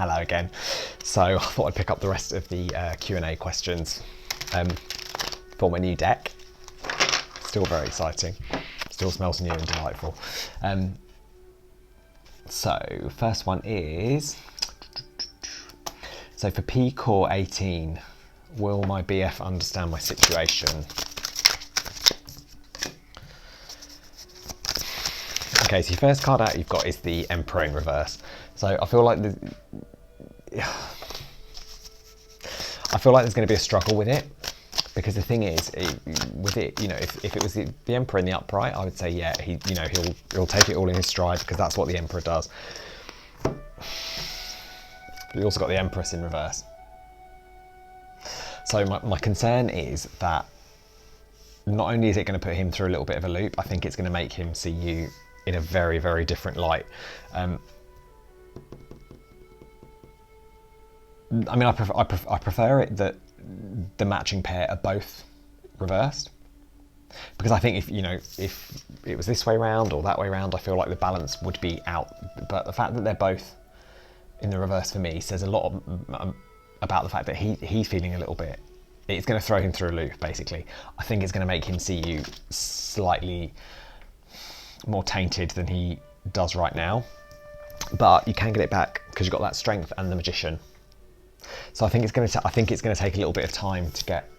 Hello again. So I thought I'd pick up the rest of the Q&A questions for my new deck. Still very exciting. Still smells new and delightful. So first one is, so for P Core 18, will my BF understand my situation? Okay, so your first card out you've got is the Emperor in reverse. So I feel like there's going to be a struggle with it, because the thing is, with it, you know, if it was the Emperor in the upright, I would say yeah, he'll take it all in his stride, because that's what the Emperor does. But you also got the Empress in reverse. So my concern is that not only is it going to put him through a little bit of a loop, I think it's going to make him see you in a very, very different light. I mean, I prefer it that the matching pair are both reversed, because I think if it was this way round or that way round, I feel like the balance would be out. But the fact that they're both in the reverse for me says a lot about the fact that he's feeling a little bit. It's going to throw him through a loop, basically. I think it's going to make him see you slightly more tainted than he does right now, but you can get it back because you've got that strength and the Magician. So I think it's going to take a little bit of time to get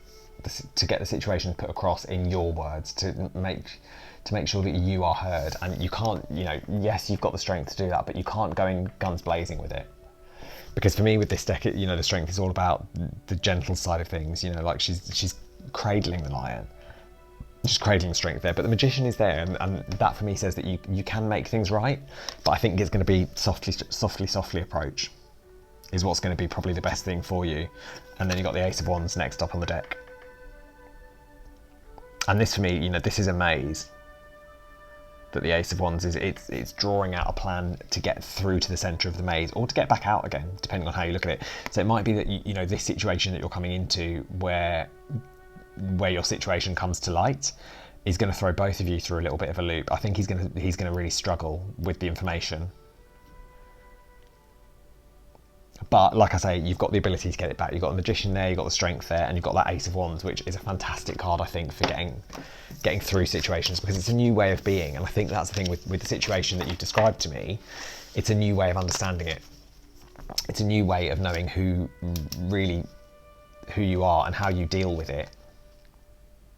the situation put across in your words, to make sure that you are heard. And you can't, yes, you've got the strength to do that, but you can't go in guns blazing with it. Because for me, with this deck, the strength is all about the gentle side of things. Like she's cradling the lion. Just cradling strength there, but the Magician is there, and that for me says that you can make things right, but I think it's going to be softly approach is what's going to be probably the best thing for you. And then you've got the Ace of Wands next up on the deck, and this for me, this is a maze that the Ace of Wands is. It's drawing out a plan to get through to the centre of the maze, or to get back out again, depending on how you look at it. So it might be that this situation that you're coming into, where your situation comes to light, is going to throw both of you through a little bit of a loop. I think he's going to really struggle with the information. But like I say, you've got the ability to get it back. You've got the Magician there, you've got the strength there, and you've got that Ace of Wands, which is a fantastic card, I think, for getting through situations, because it's a new way of being. And I think that's the thing with the situation that you've described to me. It's a new way of understanding it. It's a new way of knowing who you are and how you deal with it,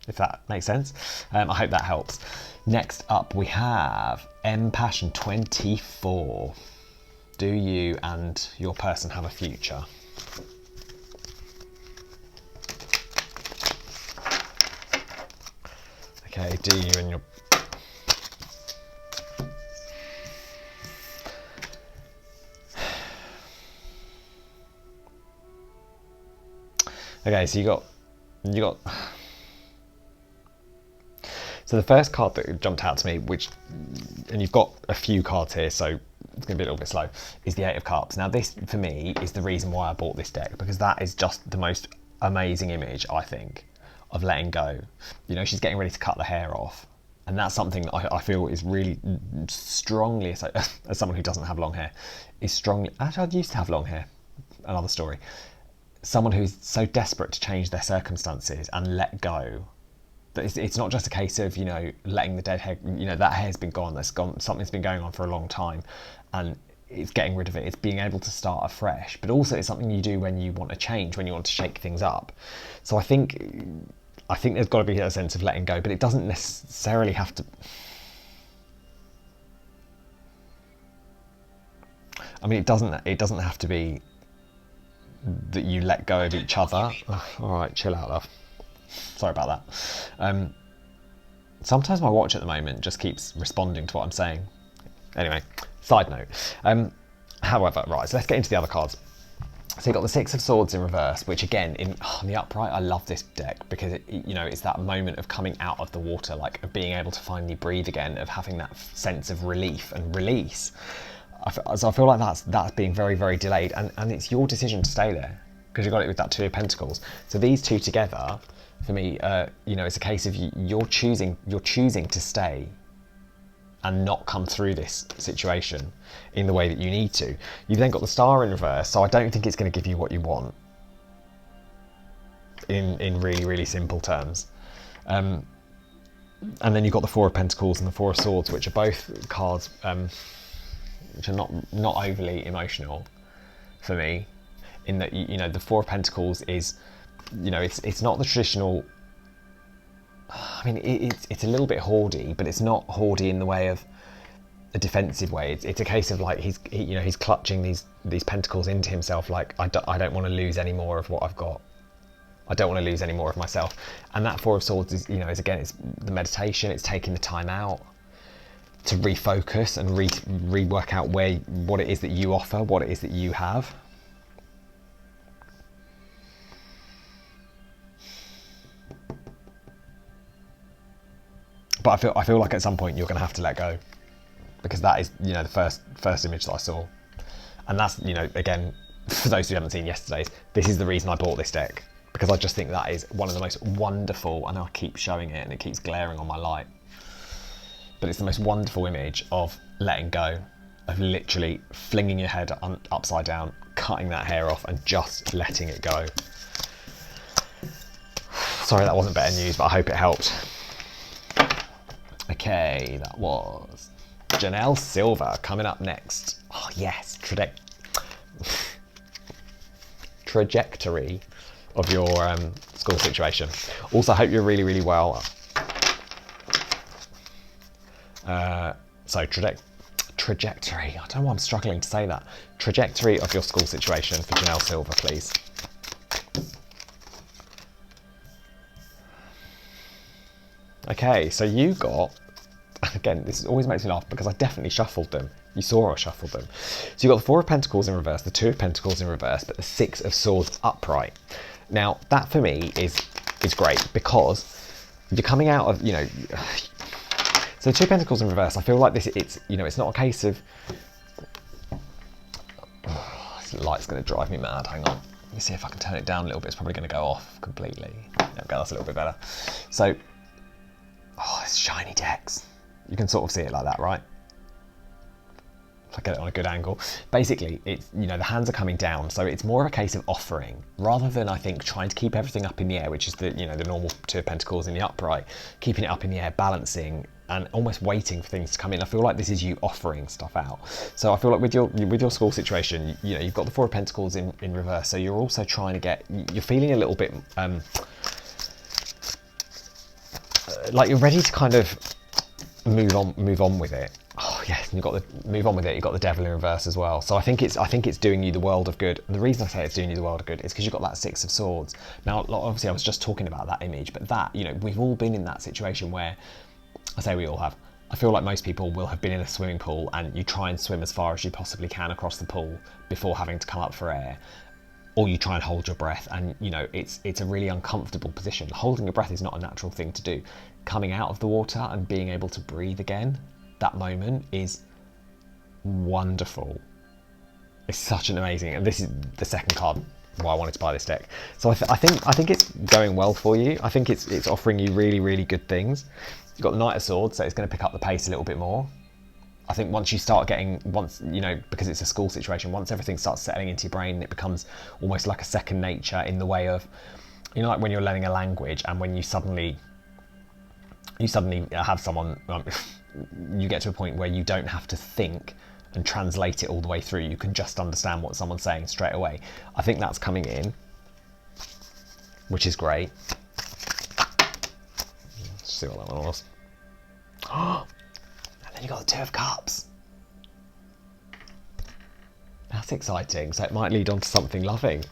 if that makes sense. I hope that helps. Next up we have M Passion 24. Do you and your person have a future? Okay, do you and your... Okay, so you got... So the first card that jumped out to me, and you've got a few cards here, so it's going to be a little bit slow, is the Eight of Cups. Now this, for me, is the reason why I bought this deck, because that is just the most amazing image, I think, of letting go. She's getting ready to cut the hair off, and that's something I feel is really strongly, as someone who doesn't have long hair, is strongly... Actually, I used to have long hair, another story. Someone who's so desperate to change their circumstances and let go, that it's not just a case of letting the dead hair, that hair's been gone, that's gone, something's been going on for a long time, and it's getting rid of it. It's being able to start afresh, but also it's something you do when you want to change, when you want to shake things up. So I think there's got to be a sense of letting go, but it doesn't necessarily have to... I mean, it doesn't have to be that you let go of each other. Oh, all right, chill out, love. Sorry about that. Sometimes my watch at the moment just keeps responding to what I'm saying. Anyway, side note. However, right, so let's get into the other cards. So you've got the Six of Swords in reverse, which again, in the upright, I love this deck, because it's that moment of coming out of the water, like of being able to finally breathe again, of having that sense of relief and release. So I feel like that's being very, very delayed, and it's your decision to stay there, because you've got it with that Two of Pentacles. So these two together, for me, it's a case of you're choosing to stay and not come through this situation in the way that you need to. You've then got the Star in reverse, so I don't think it's going to give you what you want in really, really simple terms. And then you've got the Four of Pentacles and the Four of Swords, which are both cards which are not overly emotional for me, in that, you know, the Four of Pentacles is, you know, it's not the traditional, I mean, it's a little bit hoardy, but it's not hoardy in the way of a defensive way. It's a case of like he's clutching these pentacles into himself, like I don't want to lose any more of what I've got. I don't want to lose any more of myself. And that Four of Swords is, you know, is again, it's the meditation. It's taking the time out to refocus and rework out what it is that you offer, what it is that you have. But I feel like at some point you're going to have to let go, because that is, you know, the first image that I saw. And that's, you know, again, for those who haven't seen yesterday's, this is the reason I bought this deck, because I just think that is one of the most wonderful, I know I keep showing it and it keeps glaring on my light, but it's the most wonderful image of letting go, of literally flinging your head upside down, cutting that hair off and just letting it go. Sorry, that wasn't better news, but I hope it helped. Okay, that was Janelle Silver coming up next. Oh yes, trajectory of your school situation. Also, hope you're really, really well. So trajectory, I don't know why I'm struggling to say that. Trajectory of your school situation for Janelle Silver, please. Okay, so you got, again, this always makes me laugh because I definitely shuffled them. You saw I shuffled them. So you got the Four of Pentacles in reverse, the Two of Pentacles in reverse, but the Six of Swords upright. Now, that for me is great, because you're coming out of, you know, so the Two of Pentacles in reverse, I feel like it's you know, it's not a case of, this light's going to drive me mad, hang on. Let me see if I can turn it down a little bit. It's probably going to go off completely. There we go, that's a little bit better. So, oh, it's shiny decks. You can sort of see it like that, right? If I get it on a good angle. Basically, it's, you know, the hands are coming down, so it's more of a case of offering, rather than, I think, trying to keep everything up in the air, which is the, you know, the normal Two of Pentacles in the upright, keeping it up in the air, balancing, and almost waiting for things to come in. I feel like this is you offering stuff out. So I feel like with your school situation, you know, you've got the Four of Pentacles in reverse, so you're also trying to get, you're feeling a little bit like you're ready to kind of move on with it. Oh yes, you've got the move on with it. You've got the Devil in reverse as well. So I think it's doing you the world of good. And the reason I say it's doing you the world of good is because you've got that Six of Swords. Now, obviously, I was just talking about that image, but that, you know, we've all been in that situation where, I say we all have. I feel like most people will have been in a swimming pool and you try and swim as far as you possibly can across the pool before having to come up for air. Or you try and hold your breath, and you know, it's a really uncomfortable position. Holding your breath is not a natural thing to do. Coming out of the water and being able to breathe again, that moment is wonderful. It's such an amazing, and this is the second card why I wanted to buy this deck. So I think it's going well for you. I think it's offering you really, really good things. You've got the Knight of Swords, so it's going to pick up the pace a little bit more. I think once you start getting, you know, because it's a school situation, once everything starts settling into your brain, it becomes almost like a second nature, in the way of, you know, like when you're learning a language and when you suddenly have someone, you get to a point where you don't have to think and translate it all the way through. You can just understand what someone's saying straight away. I think that's coming in, which is great. Let's see what that one was. And then you got the Two of Cups. That's exciting. So it might lead on to something loving.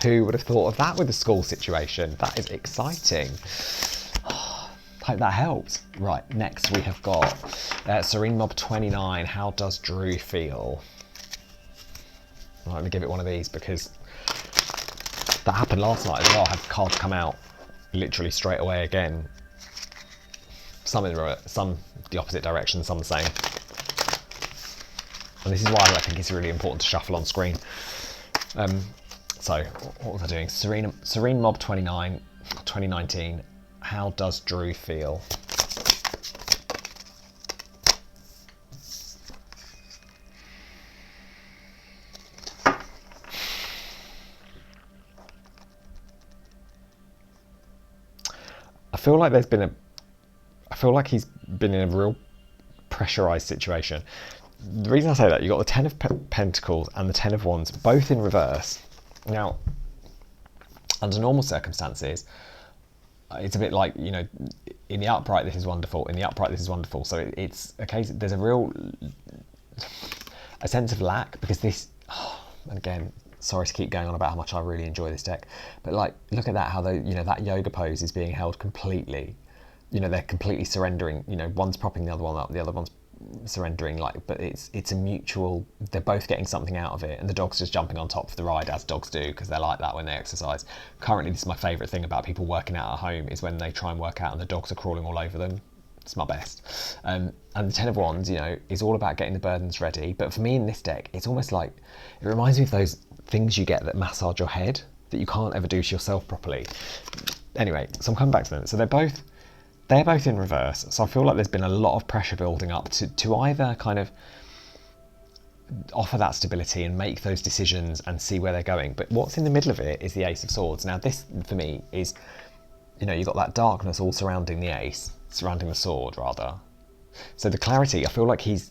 Who would have thought of that with the school situation? That is exciting. Hope that helped. Right, next we have got Serene Mob 29. How does Drew feel? I'm going to give it one of these because that happened last night as well. I had cards come out literally straight away again. Some the opposite direction, some the same. And this is why I think it's really important to shuffle on screen. So, what was I doing? Serene Mob 29, 2019. How does Drew feel? feel like there's been I feel like he's been in a real pressurized situation. The reason I say that, you've got the Ten of Pentacles and the Ten of Wands, both in reverse. Now, under normal circumstances, it's a bit like, you know, in the upright this is wonderful, in the upright this is wonderful. So it's a case, there's a sense of lack, because this, and again, sorry to keep going on about how much I really enjoy this deck, but like, look at that, how you know, that yoga pose is being held completely. You know, they're completely surrendering. You know, one's propping the other one up, the other one's surrendering, like, but it's a mutual, they're both getting something out of it, and the dog's just jumping on top for the ride, as dogs do, because they're like that when they exercise. Currently, this is my favourite thing about people working out at home, is when they try and work out and the dogs are crawling all over them. It's my best. And the Ten of Wands, you know, is all about getting the burdens ready, but for me in this deck, it's almost like, it reminds me of those things you get that massage your head, that you can't ever do to yourself properly. Anyway, so I'm coming back to them. So they're both in reverse, so I feel like there's been a lot of pressure building up to either kind of offer that stability and make those decisions and see where they're going. But what's in the middle of it is the Ace of Swords. Now this, for me, is, you know, you've got that darkness all surrounding the ace, surrounding the sword, rather. So the clarity, I feel like he's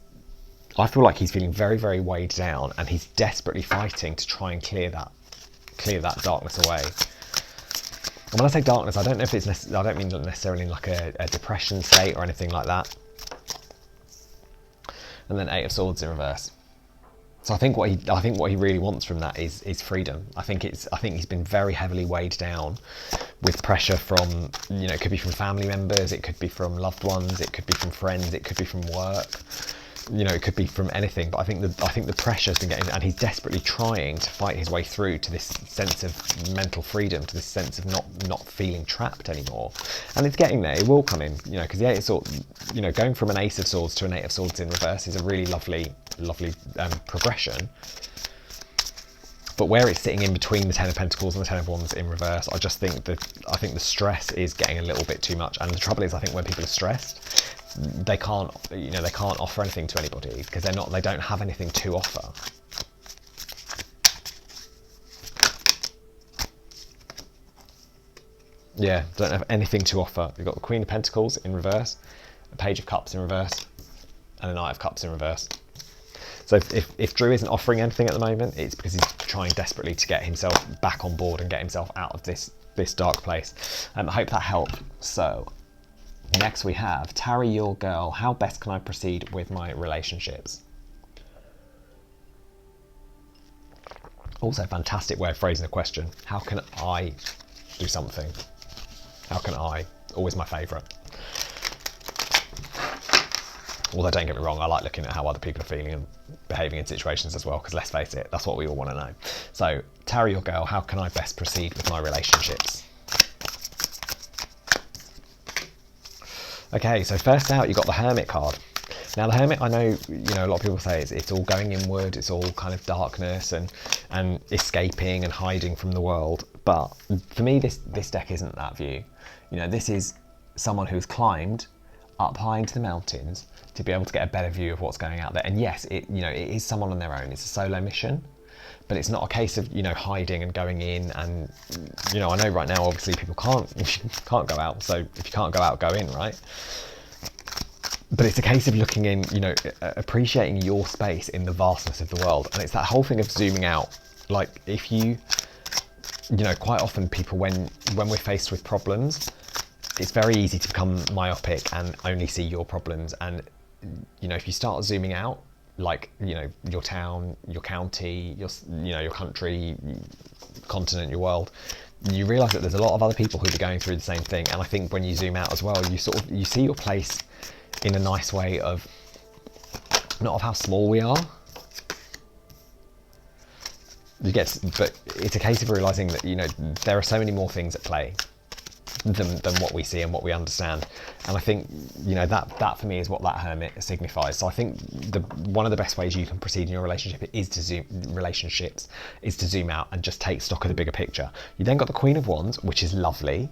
feeling very, very weighed down, and he's desperately fighting to try and clear that darkness away. And when I say darkness, I don't know if it's I don't mean necessarily like a depression state or anything like that. And then Eight of Swords in reverse. So I think what he really wants from that is freedom. I think he's been very heavily weighed down with pressure from, you know, it could be from family members, it could be from loved ones, it could be from friends, it could be from work. You know, it could be from anything, but I think the pressure's been getting, and he's desperately trying to fight his way through to this sense of mental freedom, to this sense of not feeling trapped anymore. And it's getting there. It will come in, you know, because the Eight of Swords, you know, going from an Ace of Swords to an Eight of Swords in reverse is a really lovely progression. But where it's sitting in between the Ten of Pentacles and the Ten of Wands in reverse, I think the stress is getting a little bit too much. And the trouble is, I think when people are stressed, they can't offer anything to anybody, because they don't have anything to offer. Yeah, don't have anything to offer. You've got the Queen of Pentacles in reverse, a Page of Cups in reverse, and a Knight of Cups in reverse. So if Drew isn't offering anything at the moment, it's because he's trying desperately to get himself back on board and get himself out of this dark place. I hope that helped. So next we have Tarry Your Girl. How best can I proceed with my relationships? Also, fantastic way of phrasing a question. How can I do something? How can I? Always my favourite. Although don't get me wrong, I like looking at how other people are feeling and behaving in situations as well, because let's face it, that's what we all want to know. So, Tarry Your Girl, how can I best proceed with my relationships? Okay, so first out, you've got the Hermit card. Now the Hermit, I know, you know, a lot of people say it's all going inward, it's all kind of darkness and escaping and hiding from the world. But for me, this deck isn't that view. You know, this is someone who's climbed up high into the mountains to be able to get a better view of what's going out there. And yes, it is someone on their own. It's a solo mission, but it's not a case of, you know, hiding and going in. And, you know, I know right now, obviously people can't go out. So if you can't go out, go in, right? But it's a case of looking in, you know, appreciating your space in the vastness of the world. And it's that whole thing of zooming out. Like if you know, quite often people, when we're faced with problems, it's very easy to become myopic and only see your problems. And, you know, if you start zooming out, like, you know, your town, your county, your country, continent, your world, you realise that there's a lot of other people who are going through the same thing. And I think when you zoom out as well, you see your place in a nice way of, not of how small we are. But it's a case of realising that, you know, there are so many more things at play than what we see and what we understand. And I think, you know, that for me is what that Hermit signifies. So I think one of the best ways you can proceed in your relationship is to zoom out and just take stock of the bigger picture. You then got the Queen of Wands, which is lovely.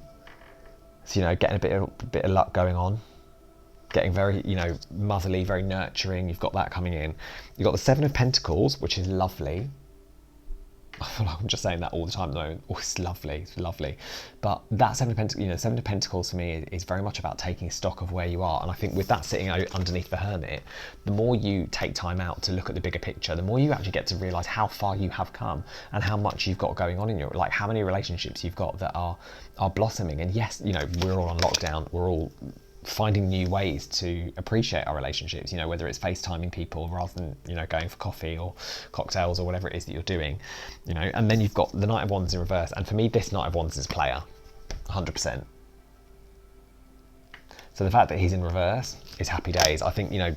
So, you know, getting a bit of luck going on, getting very, you know, motherly, very nurturing. You've got that coming in. You've got the Seven of Pentacles, which is lovely. I feel like I'm just saying that all the time though. Oh, it's lovely, it's lovely. But that Seven of Pentacles, you know, Seven of Pentacles for me is very much about taking stock of where you are. And I think with that sitting underneath the Hermit, the more you take time out to look at the bigger picture, the more you actually get to realise how far you have come and how much you've got going on in your, like how many relationships you've got that are blossoming. And yes, you know, we're all on lockdown, we're all finding new ways to appreciate our relationships, you know, whether it's FaceTiming people rather than, you know, going for coffee or cocktails or whatever it is that you're doing, you know. And then you've got the Knight of Wands in reverse, and for me this Knight of Wands is player 100%. So the fact that he's in reverse is happy days. I think, you know,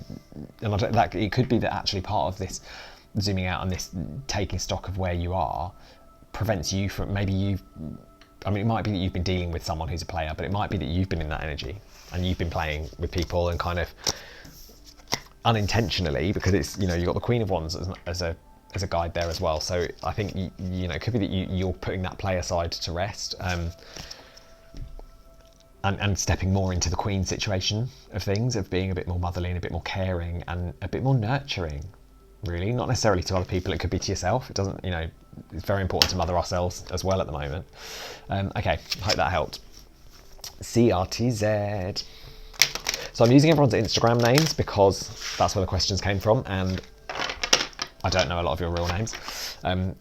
and that it could be that actually part of this zooming out and this taking stock of where you are prevents you from, maybe you've, I mean, it might be that you've been dealing with someone who's a player, but it might be that you've been in that energy and you've been playing with people and kind of unintentionally, because it's, you know, you've got the Queen of Wands as a guide there as well. So I think, you know, it could be that you're putting that player side to rest and stepping more into the Queen situation of things, of being a bit more motherly and a bit more caring and a bit more nurturing, really. Not necessarily to other people, it could be to yourself. It doesn't, you know, it's very important to mother ourselves as well at the moment. Okay, hope that helped. CRTZ. So I'm using everyone's Instagram names because that's where the questions came from, and I don't know a lot of your real names.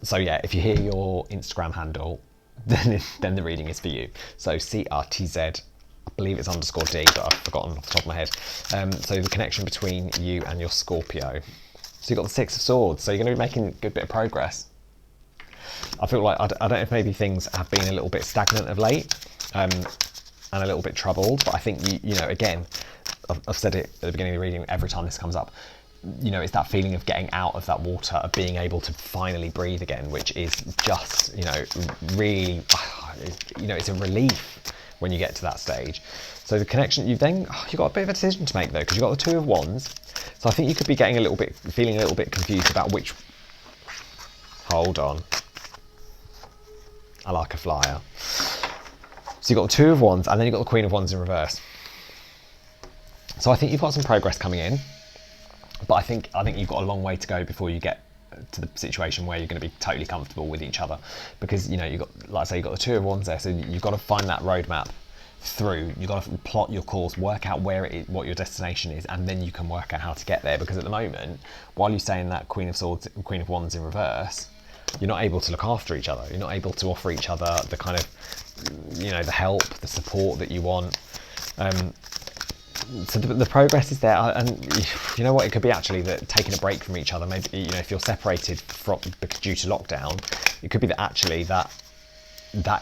So yeah, if you hear your Instagram handle, then the reading is for you. So CRTZ, I believe it's _D, but I've forgotten off the top of my head. So the connection between you and your Scorpio. So you've got the Six of Swords, so you're going to be making a good bit of progress. I feel like, I don't know if maybe things have been a little bit stagnant of late, and a little bit troubled, but I think, you know, again, I've said it at the beginning of the reading, every time this comes up, you know, it's that feeling of getting out of that water, of being able to finally breathe again, which is just, you know, really, you know, it's a relief when you get to that stage. So the connection, you've got a bit of a decision to make though, because you've got the Two of Wands. So I think you could be getting feeling a little bit confused about which, hold on, I like a flyer. So you've got the Two of Wands, and then you've got the Queen of Wands in reverse. So I think you've got some progress coming in, but I think you've got a long way to go before you get to the situation where you're going to be totally comfortable with each other. Because, you know, you've got, like I say, you've got the Two of Wands there, so you've got to find that roadmap through. You've got to plot your course, work out where it is, what your destination is, and then you can work out how to get there. Because at the moment, while you're saying that Queen of Swords, Queen of Wands in reverse, you're not able to look after each other. You're not able to offer each other the kind of, you know, the help, the support that you want. So the progress is there, and you know what, it could be actually that taking a break from each other, maybe, you know, if you're separated due to lockdown, it could be that actually that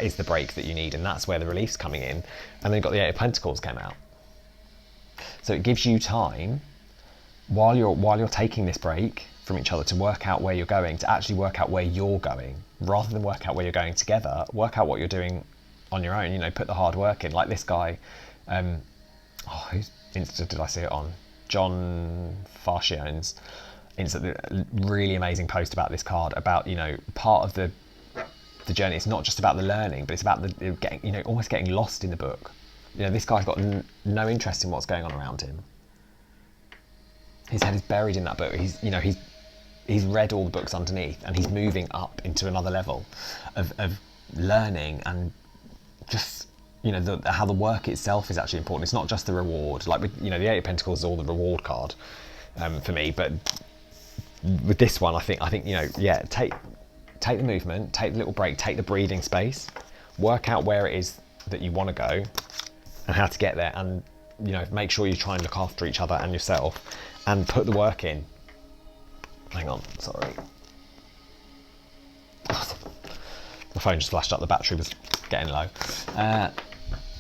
is the break that you need, and that's where the relief's coming in. And then you've got the Eight of Pentacles came out. So it gives you time while you're taking this break from each other to work out where you're going, to actually work out where you're going, rather than work out where you're going together. Work out what you're doing on your own, you know, put the hard work in. Like this guy, whose Insta did I see it on? John Farshione's Insta, really amazing post about this card, about, you know, part of the journey. It's not just about the learning, but it's about the getting, you know, almost getting lost in the book. You know, this guy's got no interest in what's going on around him. His head is buried in that book. He's read all the books underneath, and he's moving up into another level of learning, and just, you know, how the work itself is actually important. It's not just the reward. Like, you know, the Eight of Pentacles is all the reward card for me, but with this one, I think, you know, yeah, take the movement, take the little break, take the breathing space, work out where it is that you want to go and how to get there, and, you know, make sure you try and look after each other and yourself, and put the work in. Hang on, sorry. My phone just flashed up, the battery was getting low. I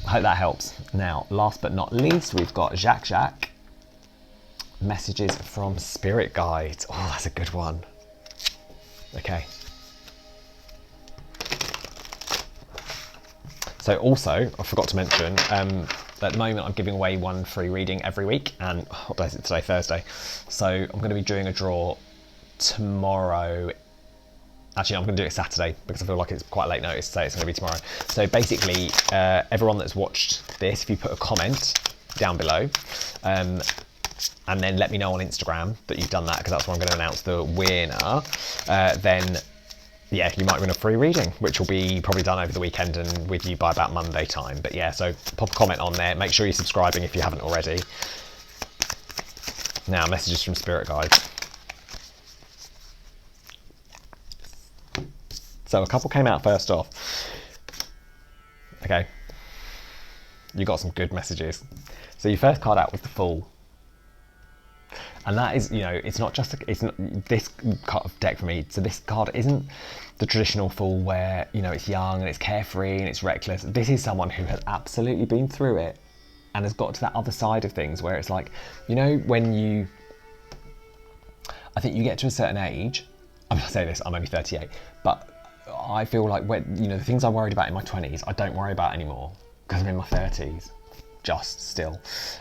hope that helps. Now, last but not least, we've got Jacques. Messages from Spirit Guides. Oh, that's a good one. Okay. So also, I forgot to mention, at the moment I'm giving away one free reading every week, and what day is it today? Thursday. So I'm going to be doing a draw tomorrow. Actually, I'm going to do it Saturday because I feel like it's quite late notice to say it's going to be tomorrow. So basically, everyone that's watched this, if you put a comment down below, and then let me know on Instagram that you've done that, because that's where I'm going to announce the winner, then yeah, you might win a free reading, which will be probably done over the weekend and with you by about Monday time. But yeah, so pop a comment on there. Make sure you're subscribing if you haven't already. Now, messages from spirit guides. So a couple came out first off. Okay. You got some good messages. So your first card out was the Fool. And that is, you know, it's not just, it's not this card of deck for me. So this card isn't the traditional Fool where, you know, it's young and it's carefree and it's reckless. This is someone who has absolutely been through it and has got to that other side of things where it's like, you know, when you, I think you get to a certain age, I'm gonna say this, I'm only 38, but I feel like when, you know, the things I worried about in my 20s, I don't worry about anymore because I'm in my 30s, just still.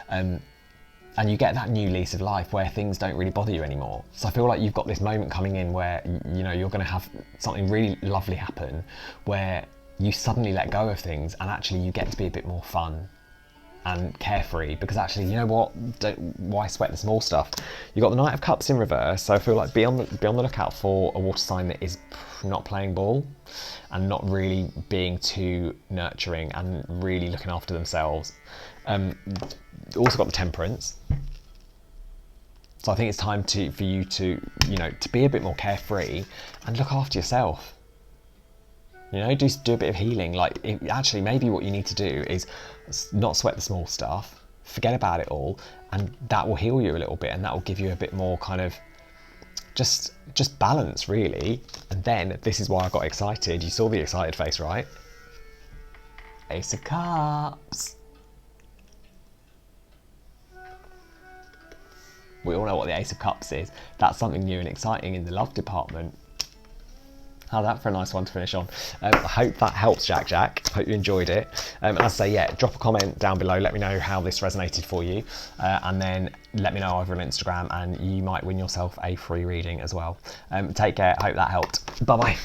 And you get that new lease of life where things don't really bother you anymore. So I feel like you've got this moment coming in where, you know, you're going to have something really lovely happen where you suddenly let go of things and actually you get to be a bit more fun and carefree, because actually, you know what, why sweat the small stuff? You've got the Knight of Cups in reverse, so I feel like be on the lookout for a water sign that is not playing ball and not really being too nurturing and really looking after themselves. Also got the Temperance. So I think it's time for you to, you know, to be a bit more carefree and look after yourself. You know, do a bit of healing. Like, actually, maybe what you need to do is not sweat the small stuff, forget about it all, and that will heal you a little bit, and that will give you a bit more kind of just balance, really. And then this is why I got excited. You saw the excited face, right? Ace of Cups. We all know what the Ace of Cups is. That's something new and exciting in the love department. How's that for a nice one to finish on? I hope that helps, Jack. Hope you enjoyed it. And as I say, yeah, drop a comment down below. Let me know how this resonated for you. And then let me know over on Instagram and you might win yourself a free reading as well. Take care. I hope that helped. Bye-bye.